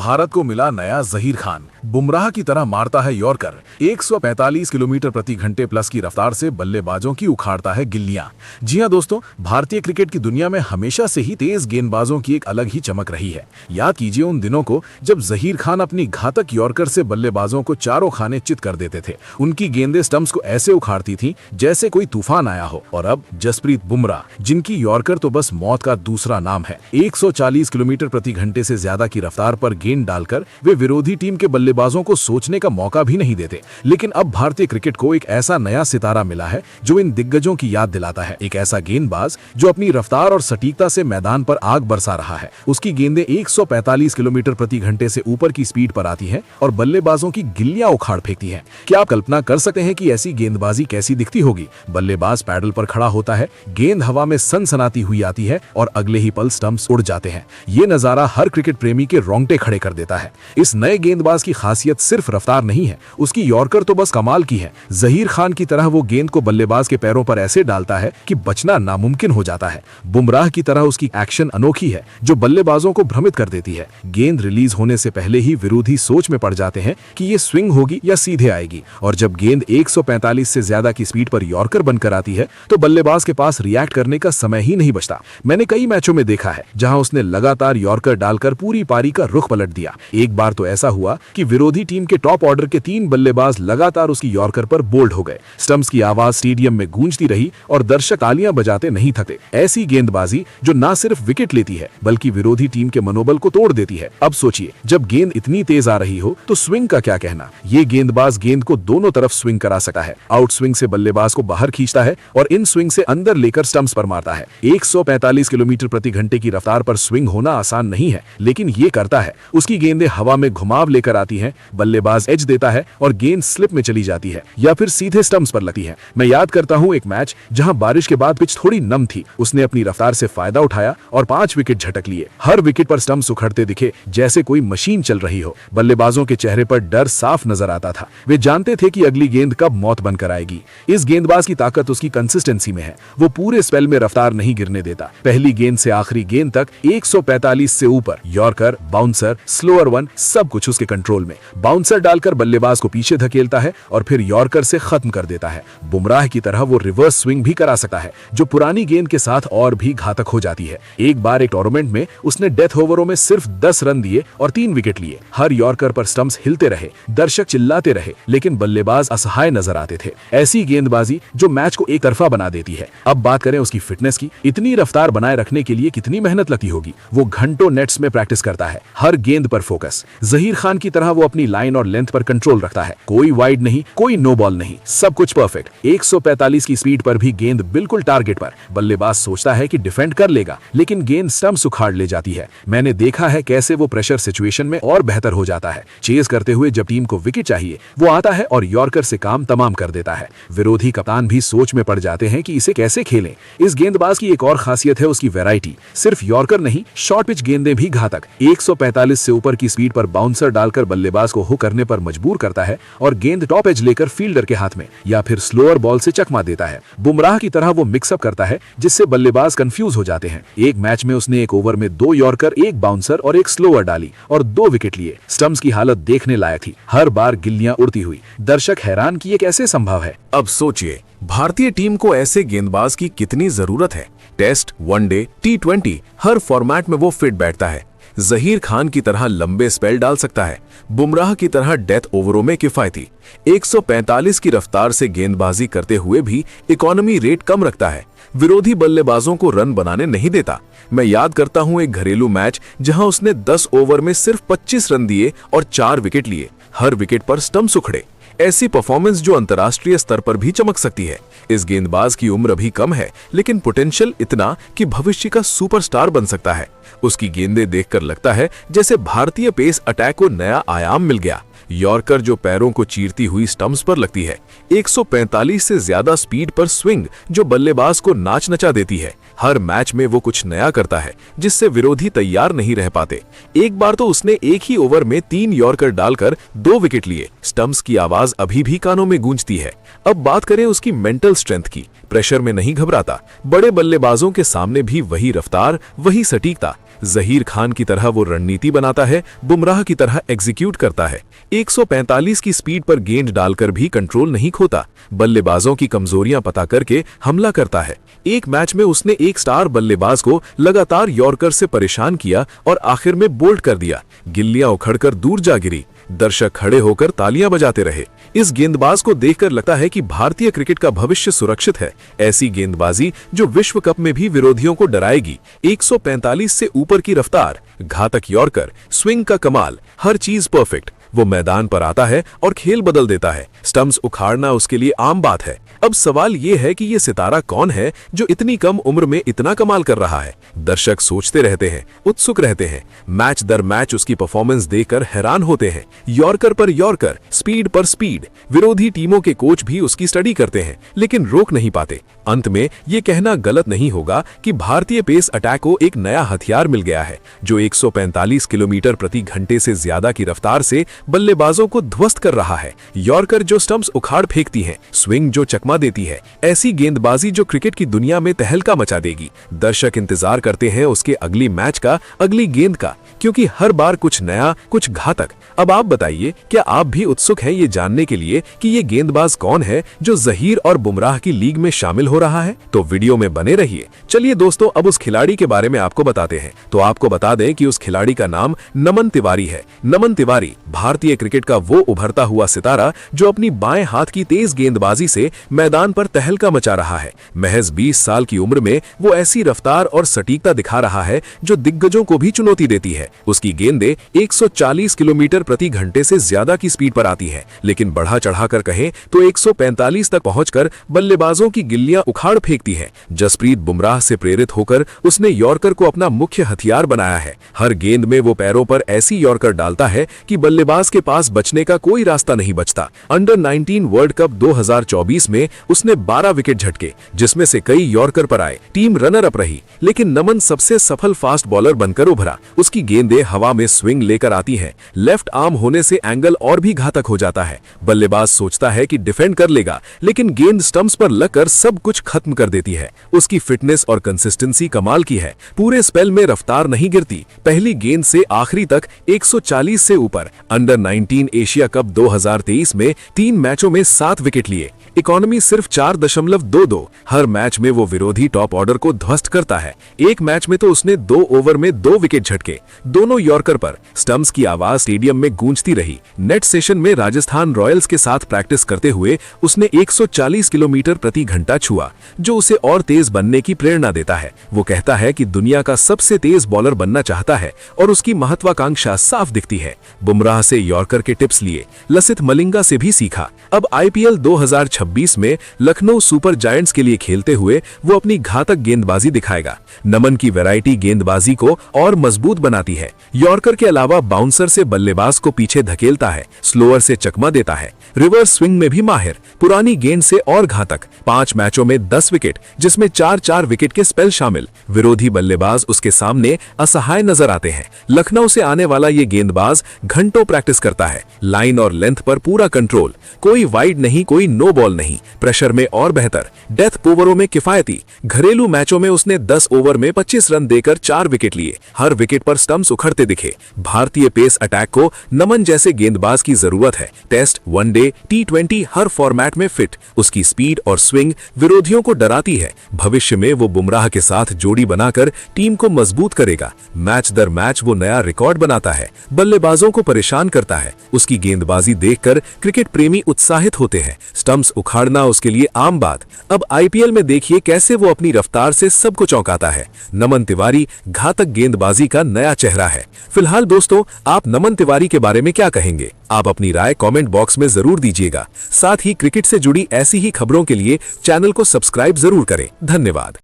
भारत को मिला नया जहीर खान। बुमराह की तरह मारता है यॉर्कर। 145 किलोमीटर प्रति घंटे प्लस की रफ्तार से बल्लेबाजों की उखाड़ता है गिल्लियां। जी हां दोस्तों, भारतीय क्रिकेट की दुनिया में हमेशा से ही तेज गेंदबाजों की एक अलग ही चमक रही है। याद कीजिए उन दिनों को जब जहीर खान अपनी घातक यॉर्कर से बल्लेबाजों को चारों खाने चित कर देते थे। उनकी गेंदें स्टंप्स को ऐसे उखाड़ती थी जैसे कोई तूफान आया हो। और अब जसप्रीत बुमराह, जिनकी यॉर्कर तो बस मौत का दूसरा नाम है। 140 किलोमीटर प्रति घंटे से ज्यादा की रफ्तार पर गेंद डालकर वे विरोधी टीम के बल्लेबाजों को सोचने का मौका भी नहीं देते। लेकिन अब भारतीय क्रिकेट को एक ऐसा नया सितारा मिला है जो इन दिग्गजों की याद दिलाता है। एक ऐसा गेंदबाज जो अपनी रफ्तार और सटीकता से मैदान पर आग बरसा रहा है। उसकी गेंदें 145 किलोमीटर प्रति घंटे से ऊपर की स्पीड पर आती हैं और बल्लेबाजों की गिल्लियां उखाड़ फेंकती हैं। क्या आप कल्पना कर सकते हैं कि ऐसी गेंदबाजी कैसी दिखती होगी? बल्लेबाज पैडल पर खड़ा होता है, गेंद हवा में सनसनाती हुई आती है और अगले ही पल स्टंप्स उड़ जाते हैं। ये नजारा हर क्रिकेट प्रेमी के रोंगटे खड़े कर देता है। इस नए गेंदबाज की खासियत सिर्फ रफ्तार नहीं है, उसकी यॉर्कर तो बस कमाल की है। जहीर खान की तरह वो गेंद को बल्लेबाज के पैरों पर ऐसे डालता है कि बचना नामुमकिन हो जाता है। बुमराह की तरह उसकी एक्शन अनोखी है जो बल्लेबाजों को भ्रमित कर देती है। गेंद रिलीज होने से पहले ही विरोधी सोच में पड़ जाते हैं कि ये स्विंग होगी या सीधे आएगी। और जब गेंद 145 से ज्यादा की स्पीड पर यॉर्कर बनकर आती है तो बल्लेबाज के पास रिएक्ट करने का समय ही नहीं बचता। मैंने कई मैचों में देखा है जहां उसने लगातार यॉर्कर डालकर पूरी पारी का रुख पलट दिया। एक बार तो ऐसा हुआ कि विरोधी टीम के टॉप ऑर्डर के 3 बल्लेबाज लगातार उसकी यॉर्कर पर बोल्ड हो गए। स्टंप्स की आवाज स्टेडियम में गूंजती रही और दर्शक तालियां बजाते नहीं थके। ऐसी गेंदबाजी जो न सिर्फ विकेट लेती है बल्कि विरोधी टीम के मनोबल को तोड़ देती है। अब सोचिए, जब गेंद इतनी तेज आ रही हो तो स्विंग का क्या कहना। ये गेंदबाज गेंद को दोनों तरफ स्विंग करा सकता है। आउट स्विंग से बल्लेबाज को बाहर खींचता है और इन स्विंग से अंदर लेकर स्टंप्स पर मारता है। 145 किलोमीटर प्रति घंटे की रफ्तार पर स्विंग होना आसान नहीं है, लेकिन ये करता है। उसकी गेंदें हवा में घुमाव लेकर आती हैं, बल्लेबाज एज देता है और गेंद स्लिप में चली जाती है या फिर सीधे स्टंप्स पर लगती है। मैं याद करता हूं एक मैच जहां बारिश के बाद पिच थोड़ी नम थी। उसने अपनी रफ्तार से फायदा उठाया और 5 विकेट झटक लिए। हर विकेट पर स्टंप्स उखड़ते दिखे जैसे कोई मशीन चल रही हो। बल्लेबाजों के चेहरे पर डर साफ नजर आता था। वे जानते थे कि अगली गेंद कब मौत बनकर आएगी। इस गेंदबाज की ताकत उसकी कंसिस्टेंसी में है। वो पूरे स्पेल में रफ्तार नहीं गिरने देता। पहली गेंद से आखिरी गेंद तक 145 से ऊपर यॉर्कर, बाउंसर, स्लोअर वन सब कुछ उसके कंट्रोल में। बाउंसर डालकर बल्लेबाज को पीछे धकेलता है और फिर यॉर्कर से खत्म कर देता है। बुमराह की तरह वो रिवर्स स्विंग भी करा सकता है जो पुरानी गेंद के साथ और भी घातक हो जाती है। एक बार एक टूर्नामेंट में उसने डेथ ओवरों में सिर्फ 10 रन दिए और 3 विकेट लिए। हर यॉर्कर पर स्टंप्स हिलते रहे, दर्शक चिल्लाते रहे, लेकिन बल्लेबाज असहाय नजर आते थे। ऐसी गेंदबाजी जो मैच को एक तरफा बना देती है। अब बात करें उसकी फिटनेस की। इतनी रफ्तार बनाए रखने के लिए कितनी मेहनत लगती होगी। वो घंटों नेट्स में प्रैक्टिस करता है, हर गेंद पर फोकस। जहीर खान की तरह वो अपनी लाइन और लेंथ पर कंट्रोल रखता है। कोई वाइड नहीं, कोई नो बॉल नहीं, सब कुछ परफेक्ट। 145 की स्पीड पर भी गेंद बिल्कुल टारगेट पर। बल्लेबाज सोचता है कि डिफेंड कर लेगा, लेकिन गेंद स्टंप्स उखाड़ ले जाती है। मैंने देखा है कैसे वो प्रेशर सिचुएशन में और बेहतर हो जाता है। चेज करते हुए जब टीम को विकेट चाहिए वो आता है और यॉर्कर से काम तमाम कर देता है। विरोधी कप्तान भी सोच में पड़ जाते हैं कि इसे कैसे खेलें। इस गेंदबाज की एक और खासियत है उसकी वैरायटी। सिर्फ यॉर्कर नहीं, शॉर्ट पिच गेंदें भी घातक। 145 से ऊपर की स्पीड पर बाउंसर डालकर बल्लेबाज को हुक करने पर मजबूर करता है और गेंद टॉप एज लेकर फील्डर के हाथ में या फिर स्लोअर बॉल से चकमा देता है। बुमराह की तरह वो मिक्सअप करता है जिससे बल्लेबाज कंफ्यूज हो जाते हैं। एक मैच में उसने एक ओवर में 2 यॉर्कर, 1 बाउंसर और 1 स्लोअर डाली और 2 विकेट लिए। स्टंप्स की हालत देखने लायक थी, हर बार गिल्लियां उड़ती हुई। दर्शक हैरान कि ये कैसे संभव है। अब सोचिए, भारतीय टीम को ऐसे गेंदबाज की कितनी जरूरत है। टेस्ट, वनडे, T20 हर फॉर्मेट में वो फिट बैठता है। जहीर खान की तरह लंबे स्पेल डाल सकता है, बुमराह की तरह डेथ ओवरों में किफायती। 145 की रफ्तार से गेंदबाजी करते हुए भी इकोनॉमी रेट कम रखता है। विरोधी बल्लेबाजों को रन बनाने नहीं देता। मैं याद करता हूं एक घरेलू मैच जहां उसने 10 ओवर में सिर्फ 25 रन दिए और 4 विकेट लिए। हर विकेट पर स्टंप्स उखड़े। ऐसी परफॉर्मेंस जो अंतर्राष्ट्रीय स्तर पर भी चमक सकती है। इस गेंदबाज की उम्र अभी कम है, लेकिन पोटेंशियल इतना कि भविष्य का सुपरस्टार बन सकता है। उसकी गेंदें देखकर लगता है जैसे भारतीय पेस अटैक को नया आयाम मिल गया। यॉर्कर जो पैरों को चीरती हुई स्टंप्स पर लगती है, 145 से ज्यादा स्पीड पर स्विंग जो बल्लेबाज को नाच नचा देती है। हर मैच में वो कुछ नया करता है जिससे विरोधी तैयार नहीं रह पाते। एक बार तो उसने एक ही ओवर में 3 यॉर्कर डालकर 2 विकेट लिए। स्टंप्स की आवाज अभी भी कानों में गूंजती है। अब बात करें उसकी मेंटल स्ट्रेंथ की। प्रेशर में नहीं घबराता। बड़े बल्लेबाजों के सामने भी वही रफ्तार, वही सटीकता। जहीर खान की तरह वो रणनीति बनाता है, बुमराह की तरह एग्जीक्यूट करता है। 145 की स्पीड पर गेंद डालकर भी कंट्रोल नहीं खोता। बल्लेबाजों की कमजोरियां पता करके हमला करता है। एक मैच में उसने एक स्टार बल्लेबाज को लगातार यॉर्कर से परेशान किया और आखिर में बोल्ड कर दिया। गिल्लियां उखड़कर दूर जा गिरी। दर्शक खड़े होकर तालियां बजाते रहे। इस गेंदबाज को देखकर लगता है कि भारतीय क्रिकेट का भविष्य सुरक्षित है। ऐसी गेंदबाजी जो विश्व कप में भी विरोधियों को डराएगी। 145 से ऊपर की रफ्तार, घातक यॉर्कर, स्विंग का कमाल, हर चीज परफेक्ट। वो मैदान पर आता है और खेल बदल देता है। स्टंप्स उखाड़ना उसके लिए आम बात है। अब सवाल ये है कि ये सितारा कौन है जो इतनी कम उम्र में इतना कमाल कर रहा है। दर्शक सोचते रहते हैं, उत्सुक रहते हैं। मैच दर मैच उसकी परफॉर्मेंस देखकर हैरान होते हैं। यॉर्कर पर यॉर्कर, स्पीड पर स्पीड। विरोधी टीमों के कोच भी उसकी स्टडी करते हैं लेकिन रोक नहीं पाते। अंत में ये कहना गलत नहीं होगा कि भारतीय पेस अटैक को एक नया हथियार मिल गया है जो 145 किलोमीटर प्रति घंटे से ज्यादा की रफ्तार से बल्लेबाजों को ध्वस्त कर रहा है। यॉर्कर जो स्टंप्स उखाड़ फेंकती हैं, स्विंग जो चकमा देती है, ऐसी गेंदबाजी जो क्रिकेट की दुनिया में तहलका मचा देगी। दर्शक इंतजार करते हैं उसके अगली मैच का, अगली गेंद का, क्योंकि हर बार कुछ नया, कुछ घातक। अब आप बताइए, क्या आप भी उत्सुक हैं ये जानने के लिए कि ये गेंदबाज कौन है जो जहीर और बुमराह की लीग में शामिल हो रहा है? तो वीडियो में बने रहिए। चलिए दोस्तों, अब उस खिलाड़ी के बारे में आपको बताते हैं। तो आपको बता दें कि उस खिलाड़ी का नाम नमन तिवारी है। नमन तिवारी भारतीय क्रिकेट का वो उभरता हुआ सितारा जो अपनी बाएं हाथ की तेज गेंदबाजी से मैदान पर तहलका मचा रहा है। महज 20 साल की उम्र में वो ऐसी रफ्तार और सटीकता दिखा रहा है जो दिग्गजों को भी चुनौती देती है। उसकी गेंदें 140 किलोमीटर प्रति घंटे से ज्यादा की स्पीड पर आती हैं, लेकिन बढ़ा चढ़ाकर कहें तो 145 तक पहुंचकर बल्लेबाजों की गिल्लियां उखाड़ फेंकती है। जसप्रीत बुमराह से प्रेरित होकर उसने यॉर्कर को अपना मुख्य हथियार बनाया है। हर गेंद में वो पैरों पर ऐसी यॉर्कर डालता है कि बल्लेबाज के पास बचने का कोई रास्ता नहीं बचता। अंडर 19 वर्ल्ड कप 2024 में उसने 12 विकेट झटके, जिसमें से कई यॉर्कर पर आए। टीम रनर अप रही, लेकिन नमन सबसे सफल फास्ट बॉलर बनकर उभरा। उसकी गेंदें हवा में स्विंग लेकर आती हैं। लेफ्ट आर्म होने से एंगल और भी घातक हो जाता है। बल्लेबाज सोचता है कि डिफेंड कर लेगा, लेकिन गेंद स्टंप्स पर लगकर सब कुछ खत्म कर देती है। उसकी फिटनेस और कंसिस्टेंसी कमाल की है। पूरे स्पेल में रफ्तार नहीं गिरती। पहली गेंद से आखिरी तक 140 से ऊपर। अंडर 19 एशिया कप 2023 में 3 मैचों में 7 विकेट लिए। इकोनॉमी सिर्फ 4.22। हर मैच में वो विरोधी टॉप ऑर्डर को ध्वस्त करता है। एक मैच में तो उसने 2 ओवर में 2 विकेट झटके, दोनों यॉर्कर पर। स्टंप्स की आवाज स्टेडियम में गूंजती रही। नेट सेशन में राजस्थान रॉयल्स के साथ प्रैक्टिस करते हुए उसने 140 किलोमीटर प्रति घंटा छुआ, जो उसे और तेज बनने की प्रेरणा देता है। वो कहता है कि दुनिया का सबसे तेज बॉलर बनना चाहता है और उसकी महत्वाकांक्षा साफ दिखती है। बुमराह से यॉर्कर के टिप्स लिए, लसिथ मलिंगा से भी सीखा। अब IPL 2026 में लखनऊ सुपर जायंट्स के लिए खेलते हुए वो अपनी घातक गेंदबाजी दिखाएगा। नमन की वैरायटी गेंदबाजी को और मजबूत बनाती है। यॉर्कर के अलावा बाउंसर से बल्लेबाज को पीछे धकेलता है, स्लोअर से चकमा देता है, रिवर्स स्विंग में भी माहिर, पुरानी गेंद से और घातक। 5 मैचों में 10 विकेट, जिसमें 4-4 विकेट के स्पेल शामिल। विरोधी बल्लेबाज उसके सामने असहाय नजर आते हैं। लखनऊ से आने वाला ये गेंदबाज घंटों प्रैक्टिस करता है। लाइन और लेंथ पर पूरा कंट्रोल, कोई वाइड नहीं, कोई नो बॉल नहीं। प्रेशर में और बेहतर, डेथ ओवरों में किफायती। घरेलू मैचों में उसने 10 ओवर में 25 रन देकर 4 विकेट लिए। हर विकेट पर स्टंप्स उखड़ते दिखे। भारतीय पेस अटैक को नमन जैसे गेंदबाज की जरूरत है। टेस्ट, वनडे, T20 हर फॉर्मेट में फिट। उसकी स्पीड और स्विंग विरोधियों को डराती है। भविष्य में वो बुमराह के साथ जोड़ी बनाकर टीम को मजबूत करेगा। मैच दर मैच वो नया रिकॉर्ड बनाता है, बल्लेबाजों को परेशान करता है। उसकी गेंदबाजी देखकर क्रिकेट प्रेमी उत्साहित होते हैं। स्टंप्स उखाड़ना उसके लिए आम बात। अब IPL में देखिए कैसे वो अपनी रफ्तार से सबको चौंकाता है। नमन तिवारी घातक गेंदबाजी का नया चेहरा है। फिलहाल दोस्तों, आप नमन तिवारी के बारे में क्या कहेंगे? आप अपनी राय कमेंट बॉक्स में जरूर दीजिएगा। साथ ही क्रिकेट से जुड़ी ऐसी ही खबरों के लिए चैनल को सब्सक्राइब जरूर करें। धन्यवाद।